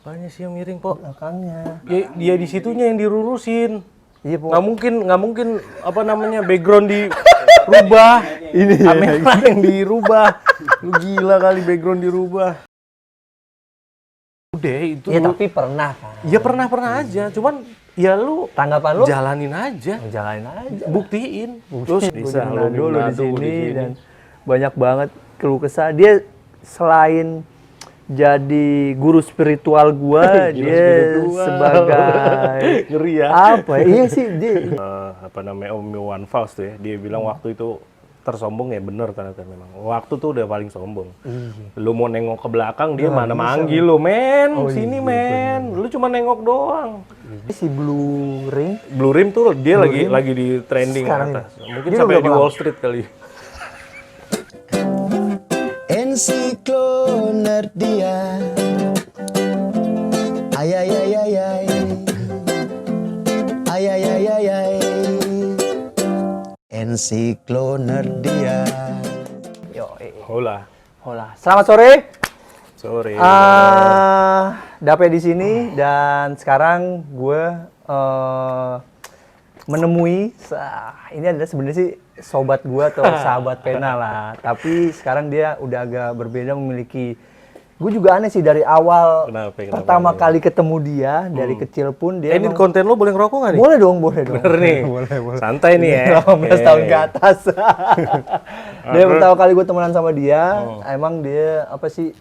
Banyak sih yang miring, Po. Belakangnya. Dia di situnya yang dilurusin. Iya, Po. Nggak mungkin apa namanya background dirubah. Ini kamera yang dirubah. Lu gila kali background dirubah. Udah itu. Iya, tapi pernah kan. Iya pernah aja. Cuman ya lu Tanggapan lu? jalanin aja. Jalanin aja. Buktiin. Terus bisa lu dulu di di sini dan banyak banget keluh kesah. Dia selain jadi guru spiritual gua, dia spiritual. sebagai ngeri ya. apa? Iya sih dia. Apa namanya Om Iwan Fals tuh ya. Dia bilang waktu itu tersombong ya bener ternyata memang. Waktu tuh udah paling sombong. Lu mau nengok ke belakang dia mana manggil lu, men. Sini men. Lu cuma nengok doang. Si Blue Ring. Blue Rim tuh dia lagi di trending Sekarang atas. Mungkin dia sampai udah di berapa Wall Street kali. Ensiklonerdia. Ay ay ay ay ay. Ay ay ay ay ay. Ensiklonerdia. Yo, Hola. hola. Selamat sore. Sorry. Dape di sini dan sekarang gue menemui ini adalah sebenarnya sih sobat gue atau sahabat pena lah. Tapi sekarang dia udah agak berbeda memiliki. Gue juga aneh sih dari awal Kenapa pertama kali ketemu dia dari kecil pun dia. ini konten lu boleh ngerokok nggak nih? Boleh dong, boleh dong. Bener nih. boleh. Santai nih ya. 18 tahun ke atas. Dia pertama kali gue temenan sama dia, emang dia apa sih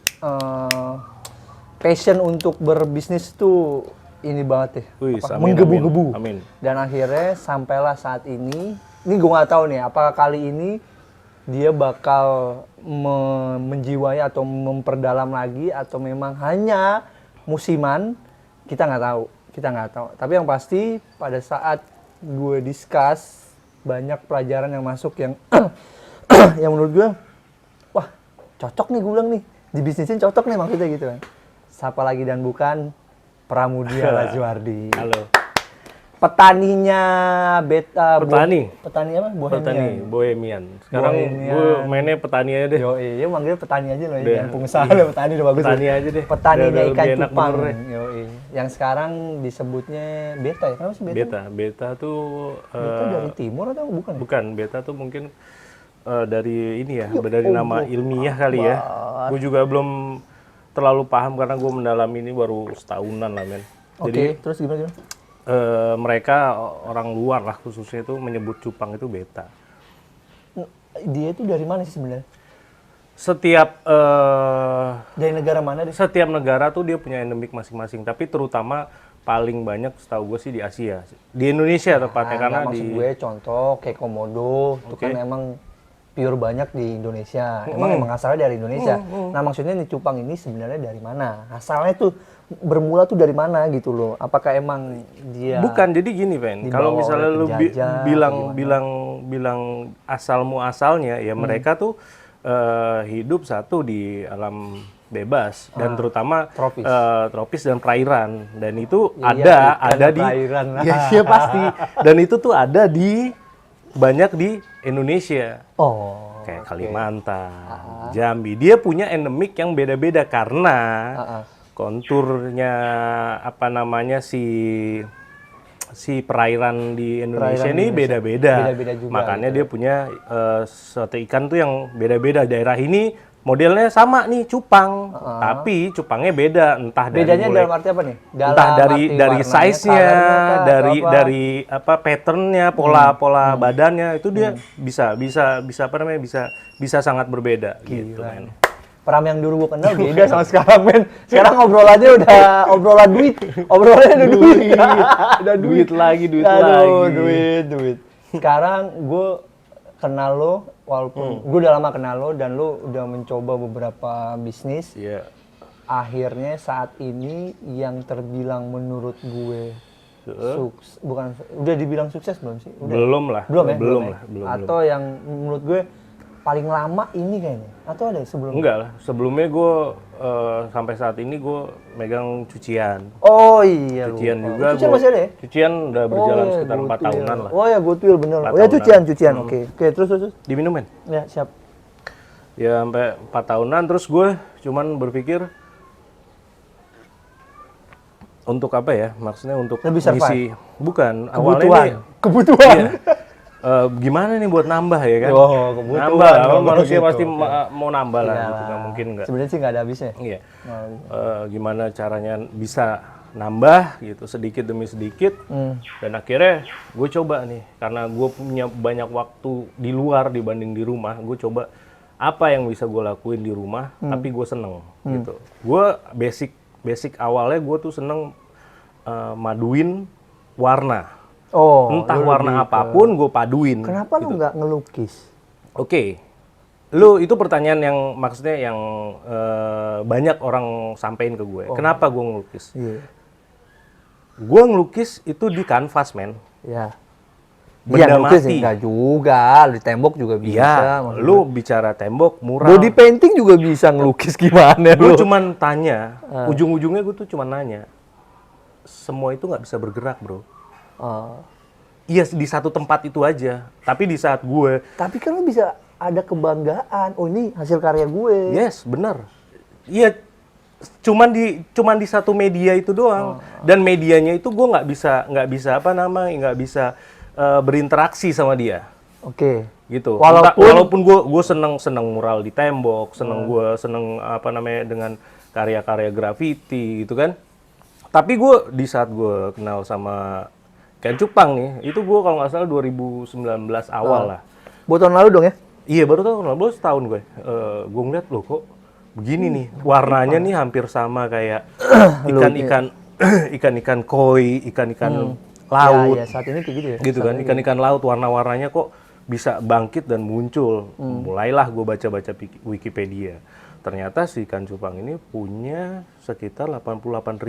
passion untuk berbisnis tuh ini banget ya. Wih, amin, menggebu-gebu. amin. Dan akhirnya sampailah saat ini gue nggak tahu nih apakah kali ini dia bakal menjiwai atau memperdalam lagi atau memang hanya musiman, kita nggak tahu. Tapi yang pasti pada saat gue discuss banyak pelajaran yang masuk yang yang menurut gue wah cocok nih, gue bilang nih di bisnisin cocok nih maksudnya gitu kan. Siapa lagi dan bukan Pramudia Lajuardi. Halo. Petaninya beta. Petani apa? Bohemian. Sekarang gue mainnya petani aja deh. Yo, iya manggilnya petani aja loh. Udah, Yang pengusaha lo petani udah bagus. Petani aja deh. Petaninya Udah ikan lebih enak cupang. bener. Yo, yang sekarang disebutnya beta ya. Kenapa sih beta? Beta tuh Beta dari timur atau bukan? bukan. Beta tuh mungkin dari ini ya, dari nama ilmiah kali ya. Gue juga belum terlalu paham karena gue mendalami ini baru setahunan lah, men. Oke, terus gimana? Mereka orang luar lah khususnya itu menyebut cupang itu beta. Dia itu dari mana sih sebenarnya? Setiap Dari negara mana deh? setiap negara tuh dia punya endemik masing-masing, tapi terutama paling banyak setahu gue sih di Asia. Di Indonesia tepatnya karena maksud di gue contoh kayak komodo itu kan emang pure banyak di Indonesia. Emang asalnya dari Indonesia. Nah, maksudnya nih cupang ini sebenarnya dari mana? Asalnya tuh bermula tuh dari mana gitu loh. Apakah emang dia bukan, jadi gini, Pen. Kalau misalnya lu bilang asal muasalnya ya mereka tuh hidup satu di alam bebas dan terutama tropis dan perairan, dan itu ada di perairan lah. ya pasti, dan itu tuh ada di banyak di Indonesia. Oh, Kayak Kalimantan, Jambi. Dia punya endemik yang beda-beda karena konturnya apa namanya si perairan di Indonesia ini beda-beda. Beda-beda juga, Makanya dia punya suatu ikan tuh yang beda-beda. Daerah ini modelnya sama nih cupang, tapi cupangnya beda. Entah bedanya dari dalam arti apa nih? entah dari warnanya, size-nya, colornya, dari apa pattern-nya, pola badannya itu dia bisa apa namanya bisa sangat berbeda gitu, men. Pram yang dulu gue kenal beda sama sekarang, men. Sekarang obrolannya udah obrolan duit. Obrolannya udah duit. Udah Duit lagi. duit. Sekarang gue kenal lo, walaupun gue udah lama kenal lo dan lo udah mencoba beberapa bisnis. Iya. Akhirnya saat ini yang terbilang menurut gue bukan udah dibilang sukses belum sih? Udah. Belum lah. Belum ya? Belum. Atau yang menurut gue paling lama ini kayaknya? Atau ada sebelumnya? Enggak lah. Sebelumnya gue sampai saat ini gue megang cucian. Oh iya. Cucian lupa. juga. Cucian masih ada ya? Cucian udah berjalan ya, sekitar 4 tahunan lah. Oh ya, Goodwill bener. 4 Oh ya, tahunan. cucian. Oke, terus. Diminum, men? Ya, siap. Ya sampai 4 tahunan terus gue cuman berpikir Untuk apa ya? Maksudnya untuk Lebih survive? misi, bukan. Kebutuhan. Awalnya Kebutuhan. iya. Gimana nih buat nambah ya kan? Oh, kebutuhan. Nambah, Nambah manusia gitu. pasti mau nambah lah, gitu. Iyalah. Nggak mungkin nggak. Sebenarnya sih nggak ada habisnya. Iya. Gimana caranya bisa nambah gitu sedikit demi sedikit. Dan akhirnya gue coba nih, karena gue punya banyak waktu di luar dibanding di rumah, gue coba apa yang bisa gue lakuin di rumah, tapi gue seneng gitu. Gue basic awalnya gue tuh seneng maduin warna. Oh, Entah lu warna lebih apapun gue paduin. Kenapa lu nggak ngelukis? Oke, lu itu pertanyaan yang maksudnya yang banyak orang sampein ke gue. Kenapa gue ngelukis? Iya. Gue ngelukis itu di kanvas, men. Ya. Benda Iya, ngelukis mati. enggak juga, di tembok juga bisa. Iya, maksudnya. lu bicara tembok, mural. Body painting juga bisa ngelukis gimana Gue lu? cuman tanya, ujung-ujungnya gue tuh cuman nanya, semua itu nggak bisa bergerak, bro. Oh. Iya, di satu tempat itu aja. Tapi di saat gue, Tapi kan lu bisa ada kebanggaan. Oh, ini hasil karya gue. yes, bener. Iya, cuman di satu media itu doang. Dan medianya itu gue nggak bisa nggak bisa berinteraksi sama dia. Oke. Gitu. Walaupun- Walaupun gue seneng mural di tembok, gue seneng apa namanya dengan karya-karya graffiti gitu kan. Tapi gue di saat gue kenal sama Ken Cupang nih, itu gue kalau nggak salah 2019 awal lah. Buat tahun lalu dong ya? Iya baru setahun gue. Gue ngeliat loh kok begini nih, warnanya nih hampir sama kayak ikan-ikan ikan-ikan koi, ikan-ikan laut. Ya, saat ini kayak gitu ya. Gitu kan, ikan-ikan laut warna-warnanya kok bisa bangkit dan muncul. Mulailah gue baca-baca Wikipedia. Ternyata si ikan cupang ini punya sekitar 88.000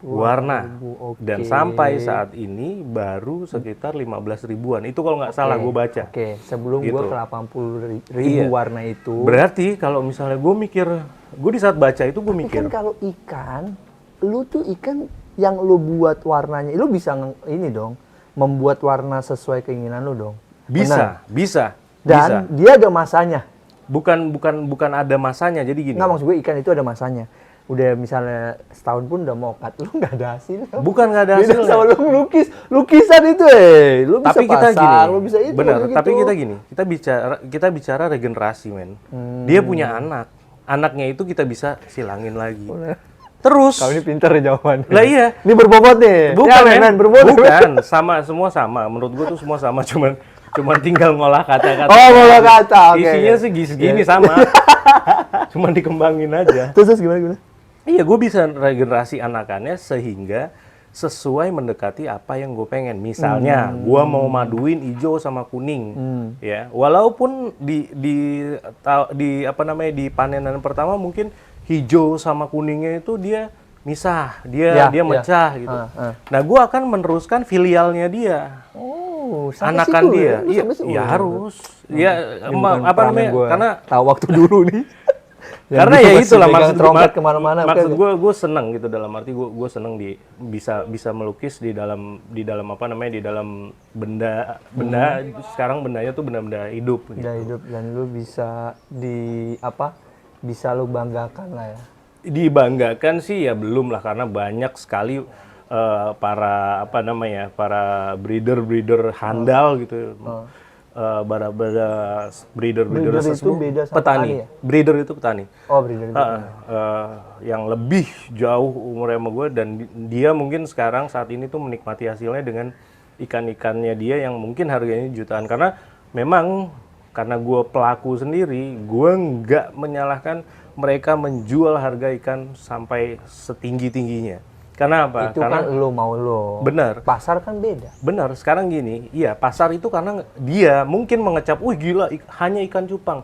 warna. Oke. Dan sampai saat ini baru sekitar 15 ribuan. Itu kalau nggak salah gue baca. Oke, sebelum Gitu. gue ke 80.000 Iya. warna itu. Berarti kalau misalnya gue mikir, gue di saat baca itu gue Tapi mikir, kan kalau ikan, lu tuh ikan yang lu buat warnanya, lu bisa ini dong, membuat warna sesuai keinginan lu dong. Benar. bisa. Dan dia ada masanya. Bukan ada masanya. Jadi gini. Nggak, maksud gue ikan itu ada masanya. Udah misalnya setahun pun udah mau cut, lu nggak ada hasilnya. Bukan nggak ada Beda hasilnya. sama lu ngelukis, lukisan itu lu bisa Tapi kita pasang, gini, lu bisa itu. benar. gitu. Tapi kita gini, kita bicara regenerasi, men. Dia punya anak, anaknya itu kita bisa silangin lagi. Terus, Kau ini pintar ya jawabannya. lah iya, Ini berbobot nih. bukan, ya, men. berbobot. Bukan, semua sama. Menurut gua tuh semua sama, cuman tinggal ngolah kata-kata. Oh, ngolah kata, oke. Isinya sih segini sama, cuman dikembangin aja. Terus gimana? Iya, gue bisa regenerasi anakannya sehingga sesuai mendekati apa yang gue pengen. Misalnya, gue mau maduin hijau sama kuning, ya. Walaupun di apa namanya di panenan pertama mungkin hijau sama kuningnya itu dia misah, dia mecah gitu. Nah, gue akan meneruskan filialnya dia. Oh, sampai Anakan situ dia, ya? Lu iya, sampai situ? ya harus, ya Ini bukan apa peran namanya? yang gua Karena tahu waktu dulu nih. karena ya itulah maksud trompet kemana-mana. maksud gue seneng gitu, dalam arti gue seneng bisa melukis di dalam apa namanya di dalam benda sekarang bendanya tuh benda-benda hidup gitu. Udah hidup dan lu bisa bisa lu banggakan lah ya. Dibanggakan sih ya belum lah, karena banyak sekali para breeder handal gitu. Breeder Breeder itu tersebut beda sama petani. petani ya? Breeder itu petani. Oh, breeder itu. Yang lebih jauh umurnya sama gue, dan dia mungkin sekarang saat ini tuh menikmati hasilnya dengan ikan-ikannya dia yang mungkin harganya jutaan. Karena memang karena gue pelaku sendiri, gue nggak menyalahkan mereka menjual harga ikan sampai setinggi-tingginya. Karena apa? Itu karena kan lu mau lo. benar. Pasar kan beda. Benar, sekarang gini, iya pasar itu karena dia mungkin mengecap, wih gila hanya ikan cupang.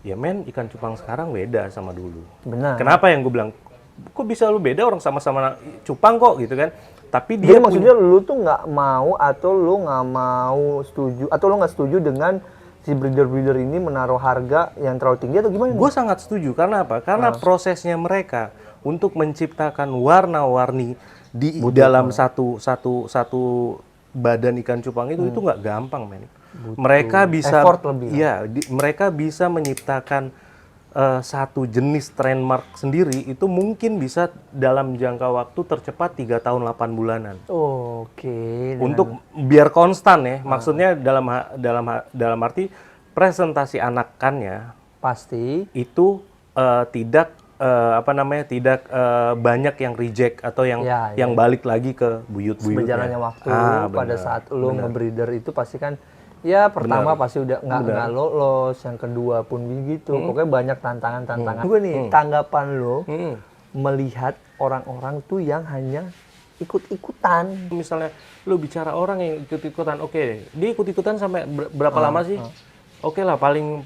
Ya men, ikan cupang sekarang beda sama dulu. Benar. Kenapa yang gue bilang, kok bisa lu beda, orang sama-sama cupang kok gitu kan. Tapi Jadi dia maksudnya lu tuh nggak mau atau lu nggak mau setuju atau lu nggak setuju dengan si breeder ini menaruh harga yang terlalu tinggi atau gimana? gue sangat setuju, karena apa? Karena prosesnya mereka untuk menciptakan warna-warni di dalam satu badan ikan cupang itu nggak gampang, men. Mereka bisa effort lebih. Iya, mereka bisa menciptakan satu jenis trademark sendiri itu mungkin bisa dalam jangka waktu tercepat 3 tahun 8 bulanan. Oke. Untuk biar konstan ya, maksudnya dalam arti presentasi anakannya pasti itu tidak tidak banyak yang reject atau yang Ya, balik lagi ke buyut-buyutnya. berjalannya waktu pada bener, saat lo nge-breeder itu pasti kan ya pertama pasti udah nggak lolos, yang kedua pun begitu. Pokoknya banyak tantangan-tantangan. Gue nih tanggapan lo melihat orang-orang tuh yang hanya ikut-ikutan. Misalnya lu bicara orang yang ikut-ikutan, oke, dia ikut-ikutan sampai berapa lama sih? Oke lah, paling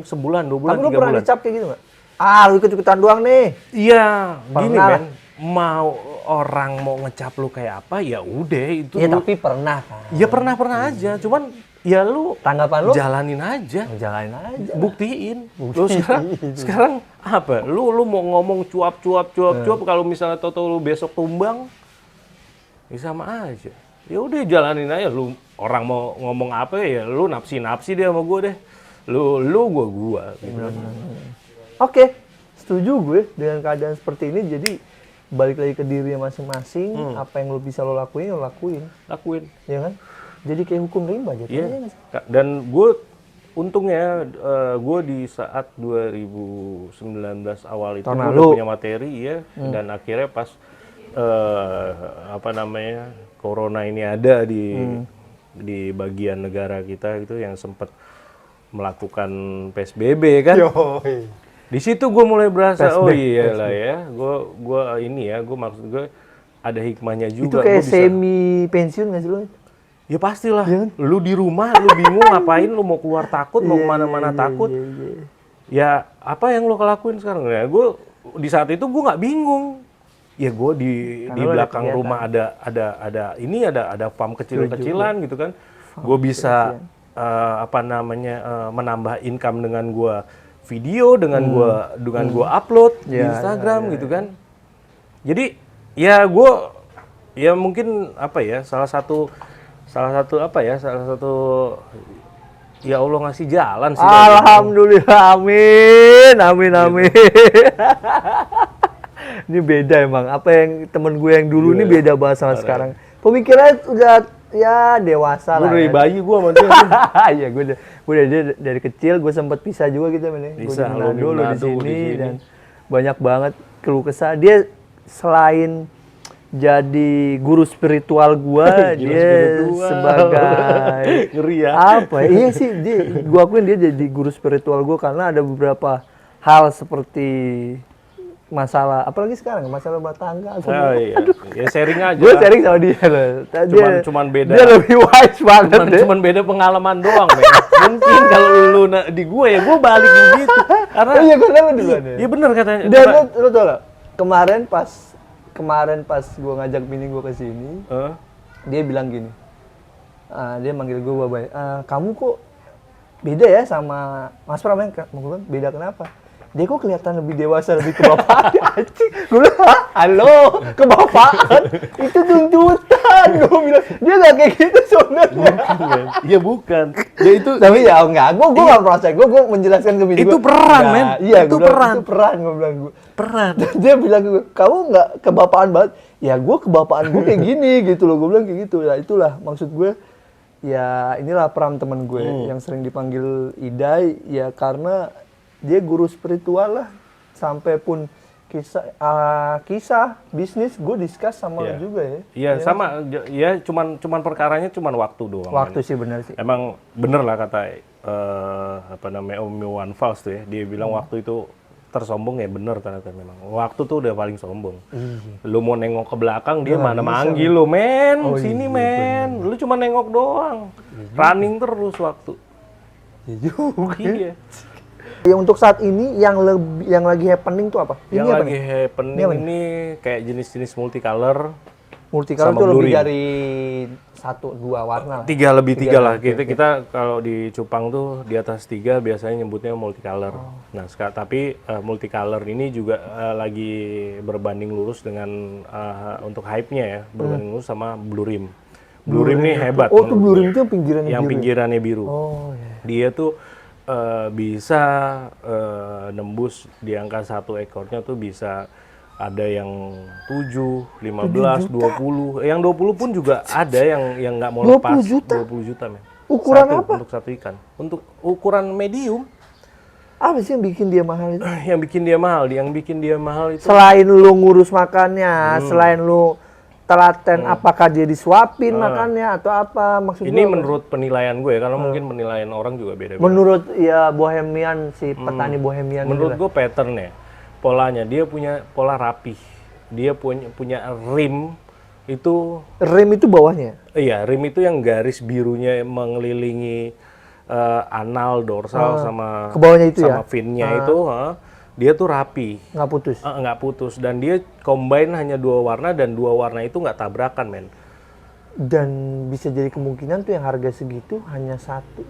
sebulan, 2 bulan, Tapi lo 3 pernah bulan. dicap kayak gitu nggak? Ah, lu ikut-ikutan doang nih. Iya, gini Pernah. men, mau orang mau ngecap lu kayak apa ya udah itu. Ya lu- tapi pernah kan. Ya pernah aja, cuman ya lu Tanggapan lu? jalanin aja. Jalanin aja. Buktiin. Lu sekarang apa? Lu mau ngomong cuap kalau misalnya toto lu besok tumbang, ya sama aja. Ya udah jalanin aja. Lu orang mau ngomong apa ya lu napsi dia sama gue deh. Lu gua gitu. Oke, setuju gue dengan keadaan seperti ini. Jadi balik lagi ke diri masing-masing. Apa yang lo bisa lo lakuin, Lakuin. ya kan? Jadi kayak hukum rimba jatuhnya. Iya. ya nggak sih? Dan gue untungnya gue di saat 2019 awal itu Tahun gue lalu. udah punya materi ya, dan akhirnya pas corona ini ada di bagian negara kita gitu yang sempat melakukan PSBB kan. Di situ gue mulai berasa oh iya lah ya, gue maksud gue ada hikmahnya Itu juga. kayak Gua bisa- semi pensiun nggak sih lo? Ya pastilah, lu di rumah, lu bingung ngapain, lu mau keluar takut, mau kemana-mana takut. Ya apa yang lu lakuin sekarang? Ya gue di saat itu gue nggak bingung. Ya gue di lu ada belakang kegiatan. rumah ada farm kecil-kecilan gitu kan. Gue bisa menambah income dengan gue video, dengan gue upload di Instagram gitu kan. Jadi ya gue ya mungkin salah satu ya Allah ngasih jalan sih. Alhamdulillah, amin. Ini beda emang. Apa yang temen gue yang dulu ini beda banget sama sekarang. Pemikirannya udah ya dewasa lah. Dari Ya. bayi gue sama dia. Iya, gue dari kecil gue sempat pisah juga gitu men. Gue di Bisa, lu di Manado, lu di Manado, sini di sini. dan banyak banget keluh kesah. Dia selain jadi guru spiritual gua, dia spiritual. sebagai Ngeri ya. apa? Iya sih, gua akuin dia jadi guru spiritual gua karena ada beberapa hal seperti masalah, apalagi sekarang masalah rumah tangga. Oh, iya. Ya sharing aja. Gue sharing sama dia loh. Cuman beda. Dia lebih wise banget deh. Cuman beda pengalaman doang, men. Mungkin kalau lu di gue ya gue balik begitu. Karena Oh iya, karena lu duluan ya. iya bener katanya. Dan lu tau gak? Kemarin pas gue ngajak bini gue ke sini, dia bilang gini. Dia manggil gue babai. Kamu kok beda ya sama Mas Pram? Gue bilang, beda kenapa? Dia kok kelihatan lebih dewasa, lebih kebapaan. Anjing. Gue bilang, halo, kebapaan? Itu tuntutan. Gue bilang, dia gak kayak gitu sebenarnya. Iya bukan. Ya itu Tapi ya enggak, gue nggak proses, gue menjelaskan ke bini Itu gua. peran, Enggak, men. Iya, Itu gua bilang, peran. Itu peran, gue bilang gue. peran. Dia bilang ke gue, kamu nggak kebapaan banget. Ya gue kebapaan gue kayak gini gitu loh, gue bilang kayak gitu. Ya itulah maksud gue. Ya inilah Pram teman gue yang sering dipanggil Idai. Ya karena dia guru spiritual lah. Sampai pun kisah bisnis gue discuss sama Iya. lu juga ya. Iya sama. Ya cuman perkaranya cuman waktu doang. Waktu men. sih benar sih. Emang bener lah kata Om Iwan Fals tuh ya. Dia bilang waktu itu tersombong ya bener ternyata memang. Waktu tuh udah paling sombong. Lu mau nengok ke belakang dia mana manggil lu, men. Sini men. Lu cuma nengok doang. Running terus waktu. Ya juga. Iya. Ya untuk saat ini yang lagi happening tuh apa? Yang Ini apa lagi nih? happening ini kayak jenis-jenis multicolor. Multicolor sama itu lebih blurring. dari 1-2 warna lah. Tiga lah. Kita kalau di Cupang tuh di atas 3 biasanya nyebutnya multicolor. Nah, tapi multicolor ini juga lagi berbanding lurus dengan untuk hype-nya ya, berbanding lurus sama Blue Rim. Blue Rim nih hebat. Oh, itu menurut blue rim gue. itu yang pinggirannya Yang biru. pinggirannya biru. Oh, iya. Dia tuh bisa nembus di angka satu ekornya tuh bisa ada yang 7, 15, 20. Yang 20 pun juga ada yang nggak mau 20 lepas. juta? 20 juta, men. Ukuran Satu, apa? Untuk satu ikan. Untuk ukuran medium. Apa sih yang bikin dia mahal itu? Yang bikin dia mahal itu Selain lu ngurus makannya, selain lu telaten apakah dia disuapin makannya atau apa maksud ini gua apa? menurut penilaian gue ya, karena mungkin penilaian orang juga beda-beda. Menurut ya bohemian si petani bohemian Menurut gitu gue patternnya, polanya dia punya pola rapih. Dia punya rim itu, lah. Rem itu bawahnya. iya, rim itu yang garis birunya mengelilingi anal, dorsal sama ke bawahnya itu sama ya? finnya itu, dia tuh rapi. Nggak putus. Nggak putus, dan dia combine hanya 2 warna, dan 2 warna itu nggak tabrakan, men. Dan bisa jadi kemungkinan tuh yang harga segitu hanya satu.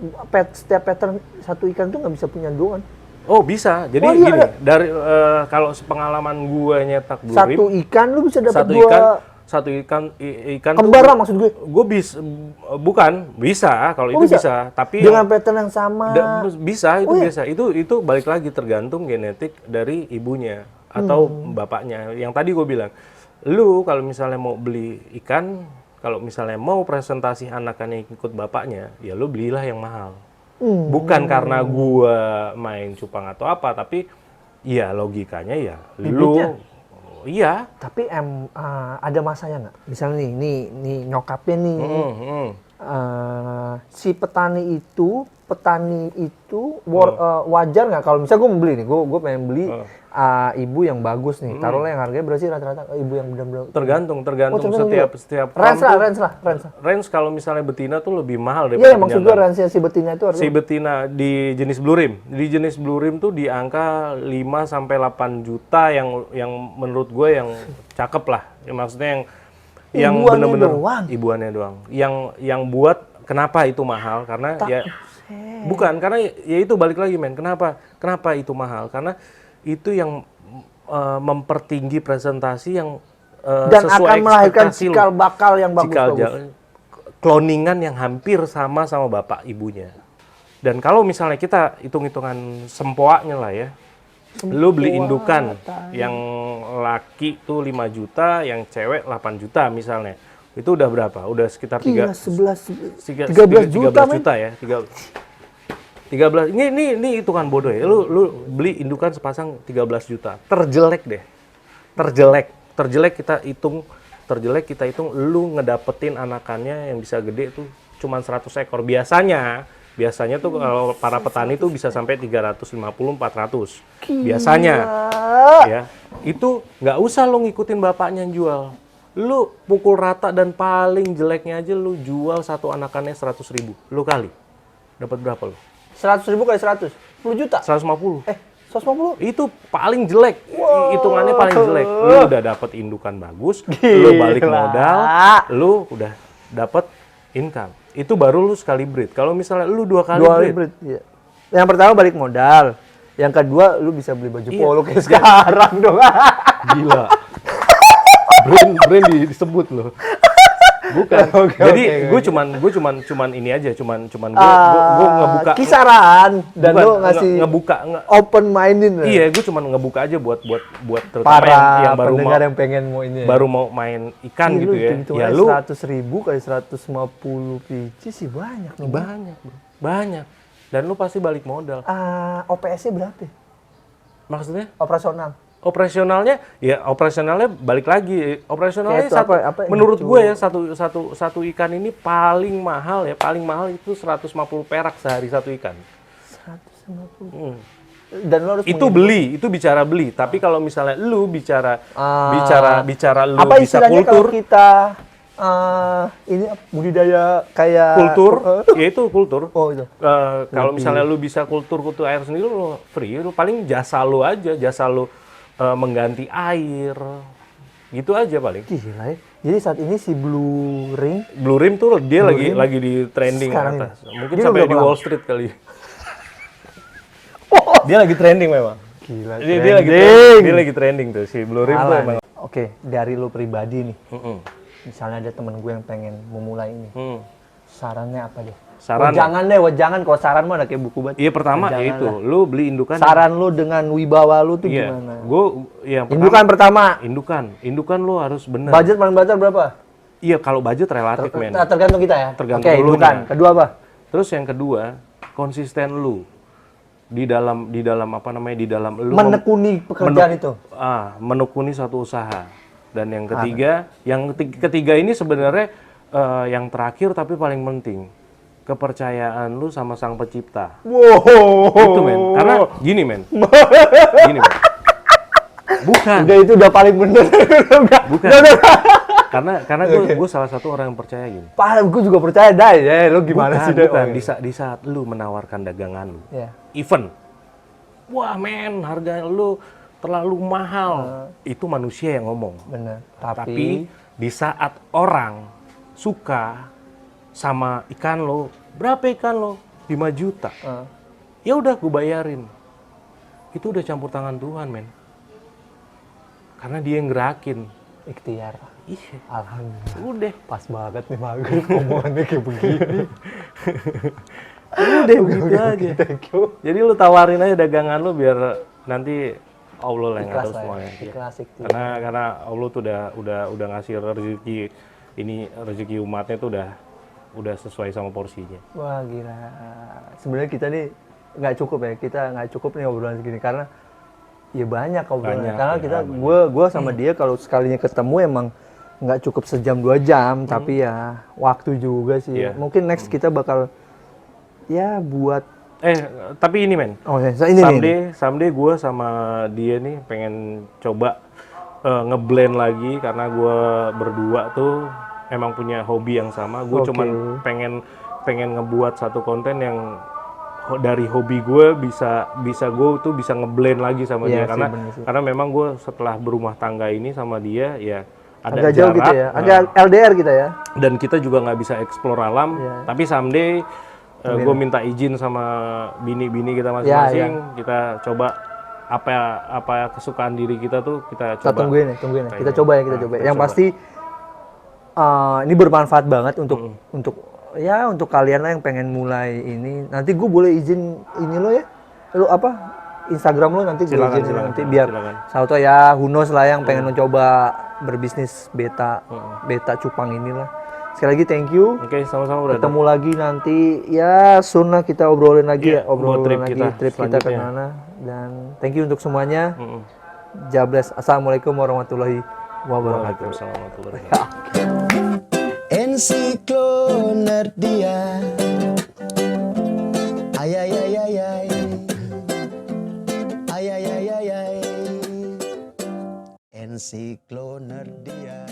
Setiap pattern satu ikan tuh nggak bisa punya 2 kan? Oh bisa, jadi Oh, iya, gini, ada. dari kalau sepengalaman gue nyetak blue Satu rim, ikan lu bisa dapat satu 2 ikan ikan kembar lah maksud gue. gue bisa, bukan bisa kalau Oh, itu bisa, tapi dengan pattern yang sama. bisa itu Oh, iya? bisa, itu balik lagi tergantung genetik dari ibunya atau bapaknya. Yang tadi gue bilang, lu kalau misalnya mau beli ikan, kalau misalnya mau presentasi anakannya ikut bapaknya, ya lu belilah yang mahal. Bukan karena gua main cupang atau apa, tapi ya logikanya ya Bibitnya? lu iya. Tapi ada masanya nggak? Misalnya nih nyokapnya nih, si petani itu wajar nggak kalau misalnya gue mau beli nih, gue pengen beli ibu yang bagus nih, taruhlah yang harganya berarti rata-rata ibu yang benar-benar Tergantung setiap range farm lah. range kalau misalnya betina tuh lebih mahal Iya, daripada maksud gue penyangga. range si betina itu Si harganya betina di jenis blue rim. Di jenis blue rim tuh di angka 5 sampai 8 juta yang menurut gue yang cakep lah. Ya, maksudnya yang Ibuannya bener-bener doang? ibuannya doang. Yang buat kenapa itu mahal? Karena bukan karena ya itu balik lagi, men. Kenapa itu mahal? Karena itu yang mempertinggi presentasi yang dan sesuai akan melahirkan ekspektasi lu. cikal bakal yang bagus-bagus. Cloningan yang hampir sama bapak ibunya. Dan kalau misalnya kita hitung-hitungan sempoaknya lah ya, lu beli indukan yang laki tuh 5 juta, yang cewek 8 juta misalnya, itu udah berapa? Udah sekitar 13 juta, men. ya. 13. Ini hitungan bodoh ya. Lu beli indukan sepasang 13 juta. Terjelek deh. Terjelek kita hitung lu ngedapetin anakannya yang bisa gede tuh cuman 100 ekor. Biasanya tuh kalau para petani tuh bisa sampai 350 400. Biasanya. Ya. Itu nggak usah lu ngikutin bapaknya yang jual. Lu pukul rata dan paling jeleknya aja lu jual satu anakannya 100.000. Lu kali. Dapat berapa lu? 100.000 kali 100, 10 juta. 150. 150? Itu paling jelek. Hitungannya paling jelek. Lu udah dapet indukan bagus, lu balik modal, lu udah dapet income. Itu baru lu sekali breed. Kalau misalnya lu 2 kali breed. Iya. Yang pertama balik modal. Yang kedua lu bisa beli baju Iya. polo kayak sekarang dong. Gila. brand disebut loh. Bukan. Jadi gue cuman ini aja, cuman gue ngebuka kisaran dan bukan, lu ngasih ngebuka open minded. Iya, gue cuman ngebuka aja buat terutama Para yang baru pendengar mau yang pengen mau ini ya. baru mau main ikan Ini gitu ya. Ya lu lu 100.000 kali 150 biji sih banyak nih. banyak, bro. Banyak. Dan lu pasti balik modal. OPS-nya berapa? Maksudnya Operasional? operasionalnya balik lagi. Operasionalnya Kayak itu satu, apa yang menurut lucu? gue ya satu ikan ini paling mahal itu 150 perak sehari satu ikan. 150. Dan lu harus Itu bicara beli. Tapi kalau misalnya lu bicara lu apa bisa istilahnya kalau kultur, kita ini budidaya kayak kultur, ya itu kultur. Oh itu. Kalau misalnya lu bisa kultur air sendiri, lu free. Lu paling jasa lu mengganti air, gitu aja paling. Gila ya. Jadi saat ini si Blue Rim tuh dia lagi di trending sekarang atas. ini. Mungkin Dia sampai udah di berapa Wall Street kali. Dia lagi trending memang. Gila. Dia lagi trending tuh si Blue Rim tuh Alah emang. nih. Oke, dari lu pribadi nih. Mm-mm. Misalnya ada temen gue yang pengen memulai ini. Sarannya apa deh? Saran. Jangan kalau saran mah ada kayak buku banget. Iya pertama Jangan itu, lah. lu beli indukan. Saran lu dengan wibawa lu tuh Iya, gimana? yang Indukan pertama. Indukan lu harus bener. Budget paling besar berapa? Iya kalau budget relatif men. Tergantung kita ya. Tergantung Oke, dulunya. indukan. Kedua apa? Terus yang kedua, konsisten lu di dalam apa namanya di dalam lu Menekuni pekerjaan itu. menekuni suatu usaha. Dan yang ketiga, ketiga ini sebenarnya yang terakhir tapi paling penting, kepercayaan lu sama sang pencipta. Wow. Itu men. Karena gini men. Gini men. Bukan. Itu udah paling bener. Bukan. Karena gue salah satu orang yang percaya gini. Gue juga percaya Dai. Ya, lu gimana sih Dai? Bukan. Di saat lu menawarkan dagangan lu, event, wah men, harga lu terlalu mahal. Itu manusia yang ngomong. Bener. Tapi di saat orang suka sama ikan lo, berapa ikan lo? 5 juta. Ya udah gue bayarin. Itu udah campur tangan Tuhan men. Karena dia yang gerakin. Ikhtiar. Iya. Alhamdulillah. Udah. Pas banget nih maghrib omongannya kayak begini. Udah begitu aja. Thank you. Jadi lu tawarin aja dagangan lu biar nanti Allah lah yang ngatur semuanya. Ikhlas. Karena Allah tuh udah ngasih rezeki umatnya tuh udah sesuai sama porsinya. Wah gila. Sebenarnya kita nih nggak cukup ya. Kita nggak cukup nih obrolan segini karena ya banyak obrolan. Karena kita gue sama dia kalau sekalinya ketemu emang nggak cukup sejam 2 jam, tapi ya waktu juga sih. Yeah. Mungkin next kita bakal ya buat Tapi ini men. Oh ya, ini Someday gue sama dia nih pengen coba ngeblend lagi karena gue berdua tuh emang punya hobi yang sama. Gue cuman pengen ngebuat satu konten yang dari hobi gue bisa gue tuh bisa ngeblend lagi sama dia karena memang gue setelah berumah tangga ini sama dia ya ada agak jarak jauh gitu ya, agak LDR kita ya. Dan kita juga nggak bisa explore alam. Tapi someday gue minta izin sama bini-bini kita masing-masing, kita coba apa kesukaan diri kita tuh kita coba. Tungguin ya. Kita coba. Yang pasti ini bermanfaat banget untuk kalian lah yang pengen mulai ini. Nanti gue boleh izin ini lo ya, lo apa Instagram lo nanti gue izin nanti biar Sauto ya Hunos lah yang pengen mencoba berbisnis beta cupang inilah. Sekali lagi thank you. Oke, sama-sama udah. Ketemu lagi nanti ya soon lah kita obrolin lagi trip kita ke mana. Dan thank you untuk semuanya. Jabless. Assalamualaikum warahmatullahi wabarakatuh. Ensiklonerdia. Ayayayayay. Ayayayayay. Ensiklonerdia.